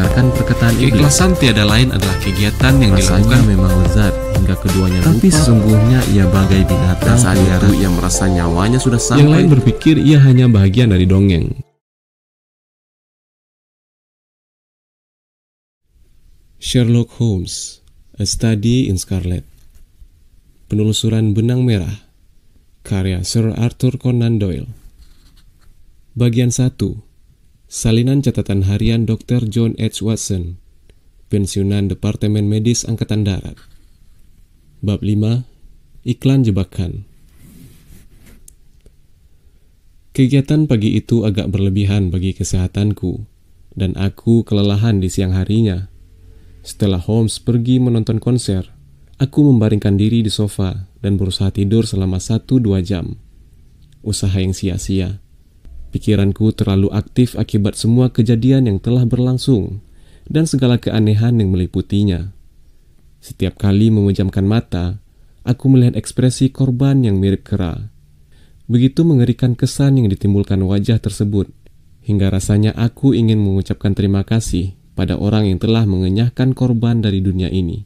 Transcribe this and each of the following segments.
mendengarkan perkataan iblis. Keikhlasan tiada lain adalah kegiatan yang dilakukan memang lezat hingga keduanya tapi lupa. Sesungguhnya ia bagai binatang Dan saat itu ia merasa nyawanya sudah sampai. Yang lain berpikir ia hanya bagian dari dongeng. Sherlock Holmes, A Study in Scarlet. Penelusuran Benang Merah, karya Sir Arthur Conan Doyle. Bagian 1. Salinan catatan harian Dr. John H. Watson, pensiunan Departemen Medis Angkatan Darat. Bab 5. Iklan jebakan. Kegiatan pagi itu agak berlebihan bagi kesehatanku, dan aku kelelahan di siang harinya. Setelah Holmes pergi menonton konser, aku membaringkan diri di sofa dan berusaha tidur selama 1-2 jam. Usaha yang sia-sia. Pikiranku terlalu aktif akibat semua kejadian yang telah berlangsung dan segala keanehan yang meliputinya. Setiap kali memejamkan mata, aku melihat ekspresi korban yang mirip kera. Begitu mengerikan kesan yang ditimbulkan wajah tersebut, hingga rasanya aku ingin mengucapkan terima kasih pada orang yang telah mengenyahkan korban dari dunia ini.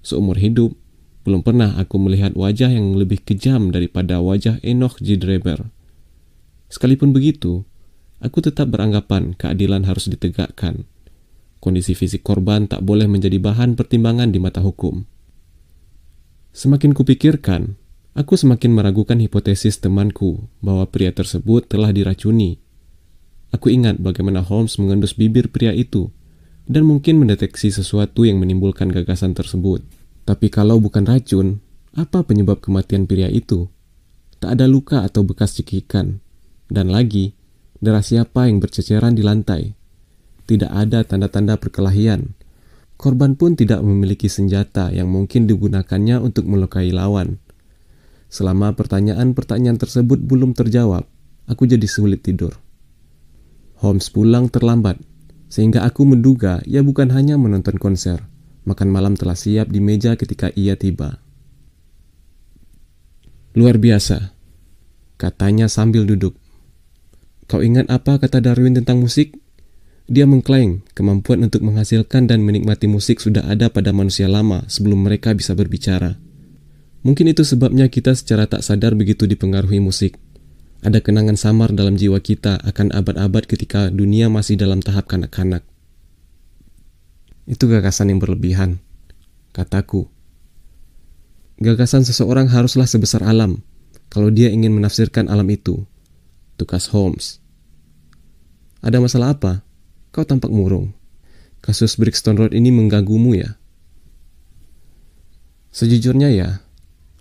Seumur hidup, belum pernah aku melihat wajah yang lebih kejam daripada wajah Enoch J. Draper. Sekalipun begitu, aku tetap beranggapan keadilan harus ditegakkan. Kondisi fisik korban tak boleh menjadi bahan pertimbangan di mata hukum. Semakin kupikirkan, aku semakin meragukan hipotesis temanku bahwa pria tersebut telah diracuni. Aku ingat bagaimana Holmes mengendus bibir pria itu dan mungkin mendeteksi sesuatu yang menimbulkan gagasan tersebut. Tapi kalau bukan racun, apa penyebab kematian pria itu? Tak ada luka atau bekas cekikan. Dan lagi, darah siapa yang berceceran di lantai? Tidak ada tanda-tanda perkelahian. Korban pun tidak memiliki senjata yang mungkin digunakannya untuk melukai lawan. Selama pertanyaan-pertanyaan tersebut belum terjawab, aku jadi sulit tidur. Holmes pulang terlambat, sehingga aku menduga ia bukan hanya menonton konser. Makan malam telah siap di meja ketika ia tiba. Luar biasa, katanya sambil duduk. Kau ingat apa kata Darwin tentang musik? Dia mengklaim kemampuan untuk menghasilkan dan menikmati musik sudah ada pada manusia lama sebelum mereka bisa berbicara. Mungkin itu sebabnya kita secara tak sadar begitu dipengaruhi musik. Ada kenangan samar dalam jiwa kita akan abad-abad ketika dunia masih dalam tahap kanak-kanak. Itu gagasan yang berlebihan, kataku. Gagasan seseorang haruslah sebesar alam, kalau dia ingin menafsirkan alam itu, tukas Holmes. Ada masalah apa? Kau tampak murung. Kasus Brixton Road ini mengganggumu ya? Sejujurnya ya,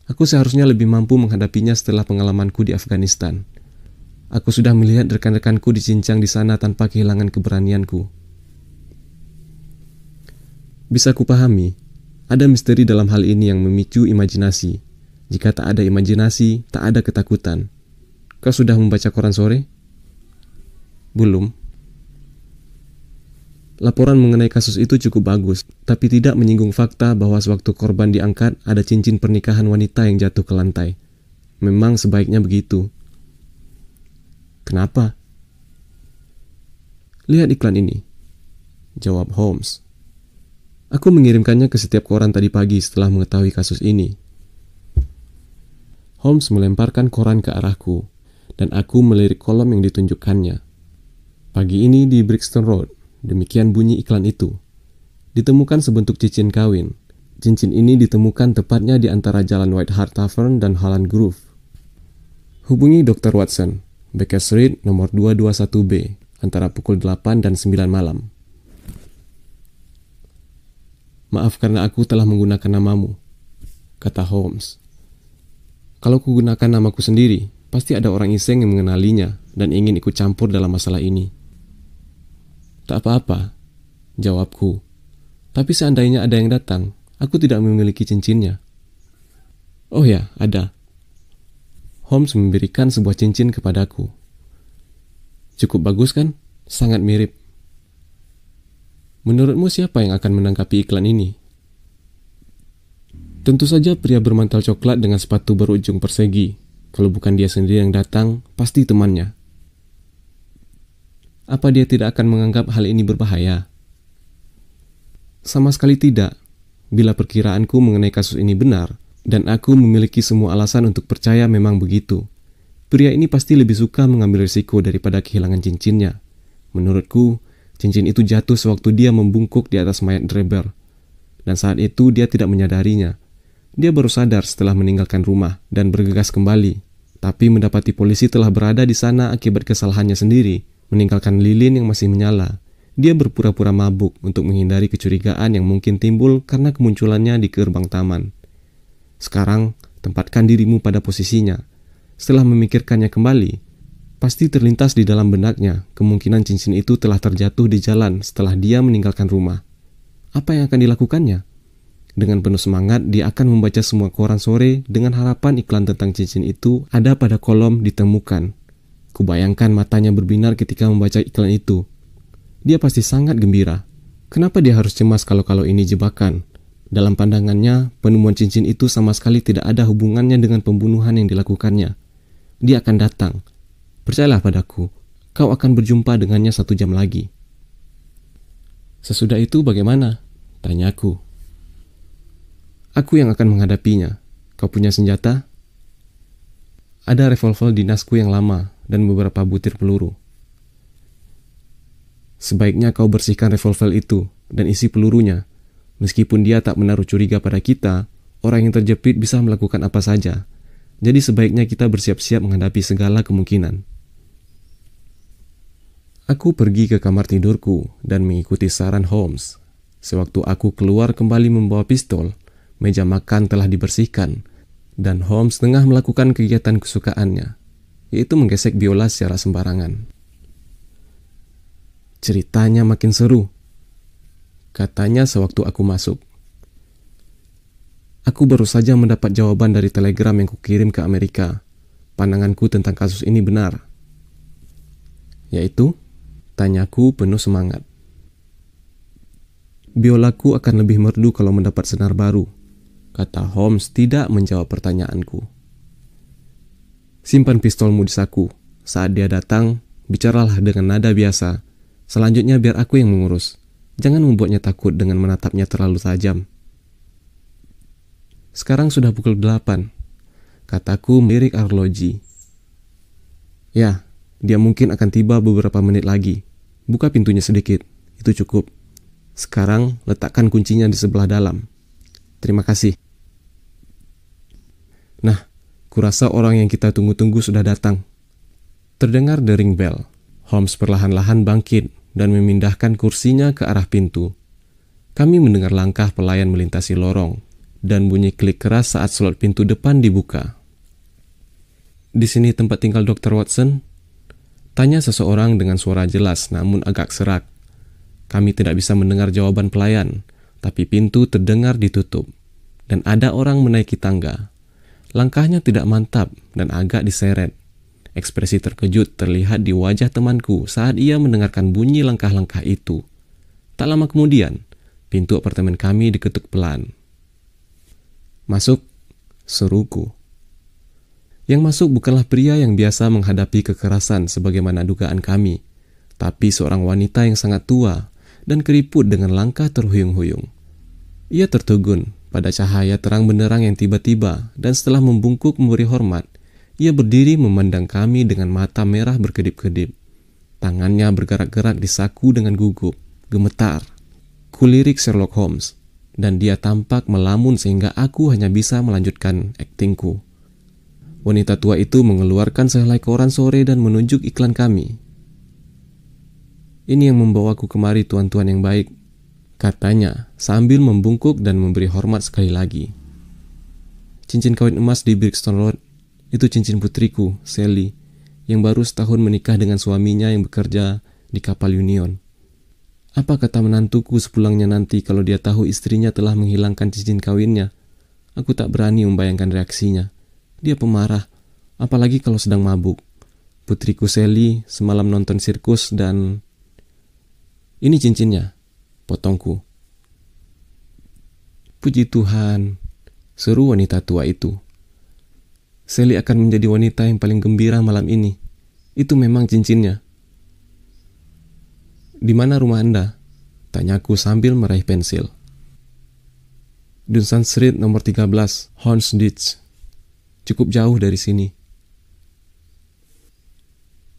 aku seharusnya lebih mampu menghadapinya setelah pengalamanku di Afghanistan. Aku sudah melihat rekan-rekanku dicincang di sana tanpa kehilangan keberanianku. Bisa kupahami, ada misteri dalam hal ini yang memicu imajinasi. Jika tak ada imajinasi, tak ada ketakutan. Kau sudah membaca koran sore? Belum. Laporan mengenai kasus itu cukup bagus, tapi tidak menyinggung fakta bahwa sewaktu korban diangkat, ada cincin pernikahan wanita yang jatuh ke lantai. Memang sebaiknya begitu. Kenapa? Lihat iklan ini, jawab Holmes. Aku mengirimkannya ke setiap koran tadi pagi setelah mengetahui kasus ini. Holmes melemparkan koran ke arahku, dan aku melirik kolom yang ditunjukkannya. Pagi ini di Brixton Road, demikian bunyi iklan itu. Ditemukan sebentuk cincin kawin. Cincin ini ditemukan tepatnya di antara jalan White Hart Tavern dan Holland Grove. Hubungi Dr. Watson, Baker Street nomor 221B, antara pukul 8 dan 9 malam. Maaf karena aku telah menggunakan namamu, kata Holmes. Kalau kugunakan namaku sendiri, pasti ada orang iseng yang mengenalinya dan ingin ikut campur dalam masalah ini. Tak apa-apa, jawabku. Tapi seandainya ada yang datang, aku tidak memiliki cincinnya. Oh ya, ada. Holmes memberikan sebuah cincin kepadaku. Cukup bagus kan? Sangat mirip. Menurutmu siapa yang akan menanggapi iklan ini? Tentu saja pria bermantel coklat dengan sepatu berujung persegi. Kalau bukan dia sendiri yang datang, pasti temannya. Apa dia tidak akan menganggap hal ini berbahaya? Sama sekali tidak. Bila perkiraanku mengenai kasus ini benar, dan aku memiliki semua alasan untuk percaya memang begitu, pria ini pasti lebih suka mengambil risiko daripada kehilangan cincinnya. Menurutku, cincin itu jatuh sewaktu dia membungkuk di atas mayat Dreber. Dan saat itu dia tidak menyadarinya. Dia baru sadar setelah meninggalkan rumah dan bergegas kembali. Tapi mendapati polisi telah berada di sana akibat kesalahannya sendiri, meninggalkan lilin yang masih menyala. Dia berpura-pura mabuk untuk menghindari kecurigaan yang mungkin timbul karena kemunculannya di gerbang taman. Sekarang, tempatkan dirimu pada posisinya. Setelah memikirkannya kembali, pasti terlintas di dalam benaknya kemungkinan cincin itu telah terjatuh di jalan setelah dia meninggalkan rumah. Apa yang akan dilakukannya? Dengan penuh semangat, dia akan membaca semua koran sore dengan harapan iklan tentang cincin itu ada pada kolom ditemukan. Kubayangkan matanya berbinar ketika membaca iklan itu. Dia pasti sangat gembira. Kenapa dia harus cemas kalau ini jebakan? Dalam pandangannya, penemuan cincin itu sama sekali tidak ada hubungannya dengan pembunuhan yang dilakukannya. Dia akan datang. Percayalah padaku, kau akan berjumpa dengannya 1 jam lagi. Sesudah itu bagaimana? Tanyaku. Aku yang akan menghadapinya. Kau punya senjata? Ada revolver dinasku yang lama dan beberapa butir peluru. Sebaiknya kau bersihkan revolver itu dan isi pelurunya. Meskipun dia tak menaruh curiga pada kita, orang yang terjepit bisa melakukan apa saja. Jadi sebaiknya kita bersiap-siap menghadapi segala kemungkinan. Aku pergi ke kamar tidurku dan mengikuti saran Holmes. Sewaktu aku keluar kembali membawa pistol, meja makan telah dibersihkan, dan Holmes tengah melakukan kegiatan kesukaannya, yaitu menggesek biola secara sembarangan. Ceritanya makin seru, katanya sewaktu aku masuk. Aku baru saja mendapat jawaban dari telegram yang kukirim ke Amerika. Pandanganku tentang kasus ini benar. Yaitu, tanyaku penuh semangat. Biolaku akan lebih merdu kalau mendapat senar baru, kata Holmes tidak menjawab pertanyaanku. Simpan pistolmu di saku. Saat dia datang, bicaralah dengan nada biasa. Selanjutnya biar aku yang mengurus. Jangan membuatnya takut dengan menatapnya terlalu tajam. Sekarang sudah pukul 8, kataku melirik arloji. Ya, dia mungkin akan tiba beberapa menit lagi. Buka pintunya sedikit, itu cukup. Sekarang letakkan kuncinya di sebelah dalam. Terima kasih. Nah, kurasa orang yang kita tunggu-tunggu sudah datang. Terdengar dering bel. Holmes perlahan-lahan bangkit dan memindahkan kursinya ke arah pintu. Kami mendengar langkah pelayan melintasi lorong dan bunyi klik keras saat slot pintu depan dibuka. Di sini tempat tinggal Dr. Watson? Tanya seseorang dengan suara jelas namun agak serak. Kami tidak bisa mendengar jawaban pelayan, tapi pintu terdengar ditutup dan ada orang menaiki tangga. Langkahnya tidak mantap dan agak diseret. Ekspresi terkejut terlihat di wajah temanku saat ia mendengarkan bunyi langkah-langkah itu. Tak lama kemudian, pintu apartemen kami diketuk pelan. Masuk, seruku. Yang masuk bukanlah pria yang biasa menghadapi kekerasan sebagaimana dugaan kami, tapi seorang wanita yang sangat tua dan keriput dengan langkah terhuyung-huyung. Ia tertegun pada cahaya terang benderang yang tiba-tiba dan setelah membungkuk memberi hormat, ia berdiri memandang kami dengan mata merah berkedip-kedip. Tangannya bergerak-gerak di saku dengan gugup, gemetar. Kulirik Sherlock Holmes, dan dia tampak melamun sehingga aku hanya bisa melanjutkan aktingku. Wanita tua itu mengeluarkan sehelai koran sore dan menunjuk iklan kami. Ini yang membawaku kemari, tuan-tuan yang baik, katanya sambil membungkuk dan memberi hormat sekali lagi. Cincin kawin emas di Brixton Road. Itu cincin putriku, Sally, yang baru setahun menikah dengan suaminya yang bekerja di kapal Union. Apa kata menantuku sepulangnya nanti kalau dia tahu istrinya telah menghilangkan cincin kawinnya? Aku tak berani membayangkan reaksinya. Dia pemarah, apalagi kalau sedang mabuk. Putriku Sally semalam nonton sirkus dan... Ini cincinnya, potongku. Puji Tuhan, seru wanita tua itu. Sally akan menjadi wanita yang paling gembira malam ini. Itu memang cincinnya. Di mana rumah Anda? Tanyaku sambil meraih pensil. Dunsan Street nomor 13, Houndsditch. Cukup jauh dari sini.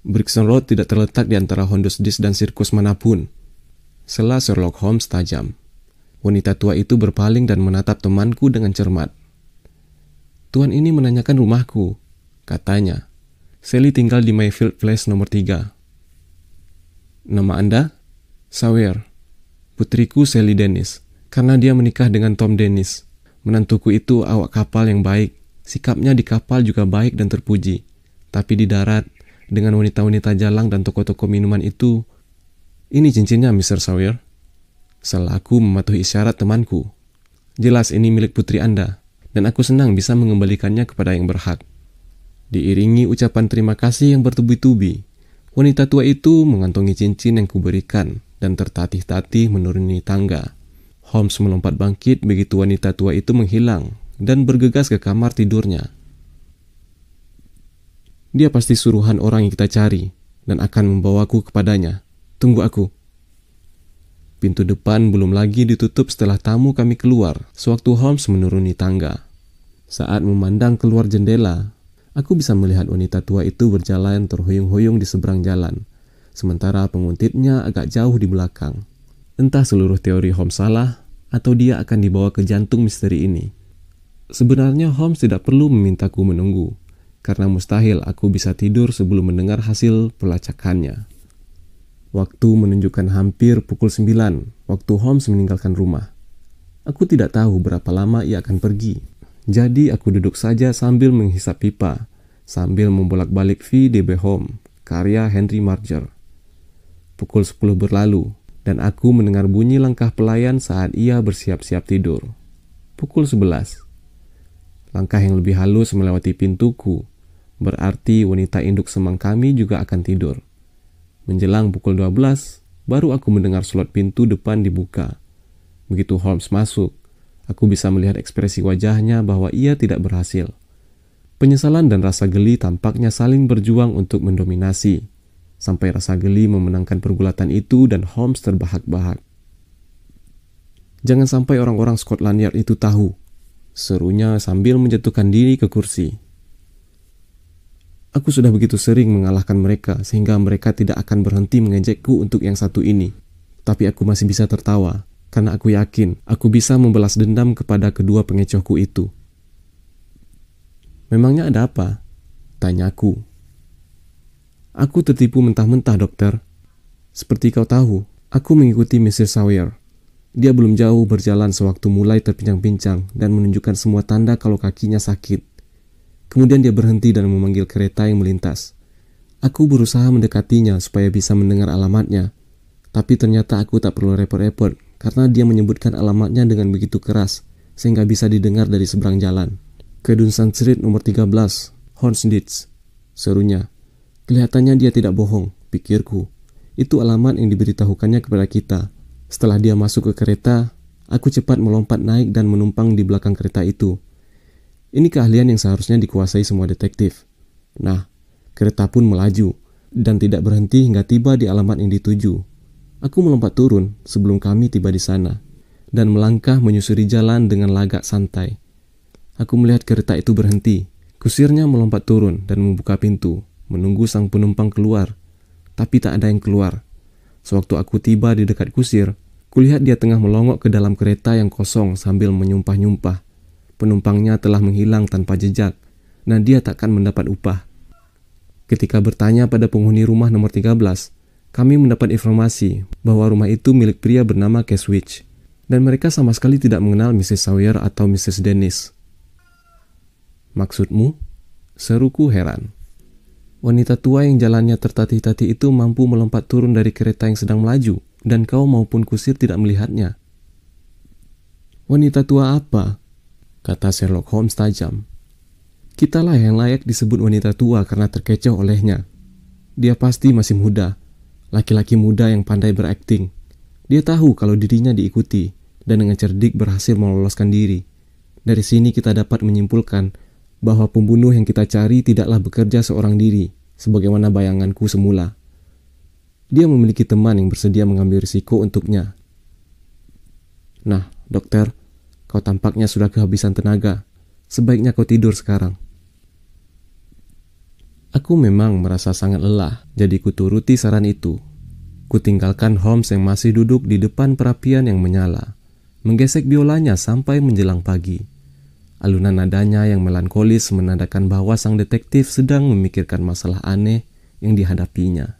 Brixton Road tidak terletak di antara Houndsditch dan sirkus manapun. Sela Sherlock Holmes tajam. Wanita tua itu berpaling dan menatap temanku dengan cermat. Tuan ini menanyakan rumahku, katanya. Sally tinggal di Mayfield Place nomor 3. Nama Anda? Sawyer. Putriku Sally Dennis, karena dia menikah dengan Tom Dennis. Menantuku itu awak kapal yang baik. Sikapnya di kapal juga baik dan terpuji. Tapi di darat, dengan wanita-wanita jalang dan toko-toko minuman itu, ini cincinnya, Mr. Sawyer. Selaku mematuhi isyarat temanku. Jelas ini milik putri Anda, dan aku senang bisa mengembalikannya kepada yang berhak. Diiringi ucapan terima kasih yang bertubi-tubi, wanita tua itu mengantongi cincin yang kuberikan dan tertatih-tatih menuruni tangga. Holmes melompat bangkit begitu wanita tua itu menghilang dan bergegas ke kamar tidurnya. Dia pasti suruhan orang yang kita cari dan akan membawaku kepadanya. Tunggu aku. Pintu depan belum lagi ditutup setelah tamu kami keluar sewaktu Holmes menuruni tangga. Saat memandang keluar jendela, aku bisa melihat wanita tua itu berjalan terhuyung-huyung di seberang jalan, sementara penguntitnya agak jauh di belakang. Entah seluruh teori Holmes salah, atau dia akan dibawa ke jantung misteri ini. Sebenarnya Holmes tidak perlu memintaku menunggu, karena mustahil aku bisa tidur sebelum mendengar hasil pelacakannya. Waktu menunjukkan hampir pukul 9 waktu Holmes meninggalkan rumah. Aku tidak tahu berapa lama ia akan pergi. Jadi aku duduk saja sambil menghisap pipa, sambil membolak-balik V.D.B. Home, karya Henry Marger. Pukul 10 berlalu, dan aku mendengar bunyi langkah pelayan saat ia bersiap-siap tidur. Pukul 11. Langkah yang lebih halus melewati pintuku, berarti wanita induk semang kami juga akan tidur. Menjelang pukul 12, baru aku mendengar slot pintu depan dibuka. Begitu Holmes masuk, aku bisa melihat ekspresi wajahnya bahwa ia tidak berhasil. Penyesalan dan rasa geli tampaknya saling berjuang untuk mendominasi, sampai rasa geli memenangkan pergulatan itu dan Holmes terbahak-bahak. Jangan sampai orang-orang Scotland Yard itu tahu, serunya sambil menjatuhkan diri ke kursi. Aku sudah begitu sering mengalahkan mereka sehingga mereka tidak akan berhenti mengejekku untuk yang satu ini. Tapi aku masih bisa tertawa karena aku yakin aku bisa membalas dendam kepada kedua pengecohku itu. Memangnya ada apa? Tanyaku. Aku tertipu mentah-mentah, dokter. Seperti kau tahu, aku mengikuti Mrs. Sawyer. Dia belum jauh berjalan sewaktu mulai terpincang-pincang dan menunjukkan semua tanda kalau kakinya sakit. Kemudian dia berhenti dan memanggil kereta yang melintas. Aku berusaha mendekatinya supaya bisa mendengar alamatnya. Tapi ternyata aku tak perlu repot-repot karena dia menyebutkan alamatnya dengan begitu keras sehingga bisa didengar dari seberang jalan. Ke Dunsan Street nomor 13, Houndsditch, serunya. Kelihatannya dia tidak bohong, pikirku. Itu alamat yang diberitahukannya kepada kita. Setelah dia masuk ke kereta, aku cepat melompat naik dan menumpang di belakang kereta itu. Ini keahlian yang seharusnya dikuasai semua detektif. Nah, kereta pun melaju dan tidak berhenti hingga tiba di alamat yang dituju. Aku melompat turun sebelum kami tiba di sana dan melangkah menyusuri jalan dengan lagak santai. Aku melihat kereta itu berhenti. Kusirnya melompat turun dan membuka pintu, menunggu sang penumpang keluar. Tapi tak ada yang keluar. Sewaktu aku tiba di dekat kusir, kulihat dia tengah melongok ke dalam kereta yang kosong sambil menyumpah-nyumpah. Penumpangnya telah menghilang tanpa jejak, dan dia takkan mendapat upah. Ketika bertanya pada penghuni rumah nomor 13, kami mendapat informasi bahwa rumah itu milik pria bernama Keswich, dan mereka sama sekali tidak mengenal Mrs. Sawyer atau Mrs. Dennis. Maksudmu? Seruku heran. Wanita tua yang jalannya tertatih-tatih itu mampu melompat turun dari kereta yang sedang melaju, dan kau maupun kusir tidak melihatnya. Wanita tua apa? Kata Sherlock Holmes tajam. Kitalah yang layak disebut wanita tua karena terkecoh olehnya. Dia pasti masih muda, laki-laki muda yang pandai berakting. Dia tahu kalau dirinya diikuti dan dengan cerdik berhasil meloloskan diri. Dari sini kita dapat menyimpulkan bahwa pembunuh yang kita cari tidaklah bekerja seorang diri, sebagaimana bayanganku semula. Dia memiliki teman yang bersedia mengambil risiko untuknya. Nah, dokter, Kau tampaknya sudah kehabisan tenaga. Sebaiknya kau tidur sekarang. Aku memang merasa sangat lelah, jadi kuturuti saran itu. Kutinggalkan Holmes yang masih duduk di depan perapian yang menyala, menggesek biolanya sampai menjelang pagi. Alunan nadanya yang melankolis menandakan bahwa sang detektif sedang memikirkan masalah aneh yang dihadapinya.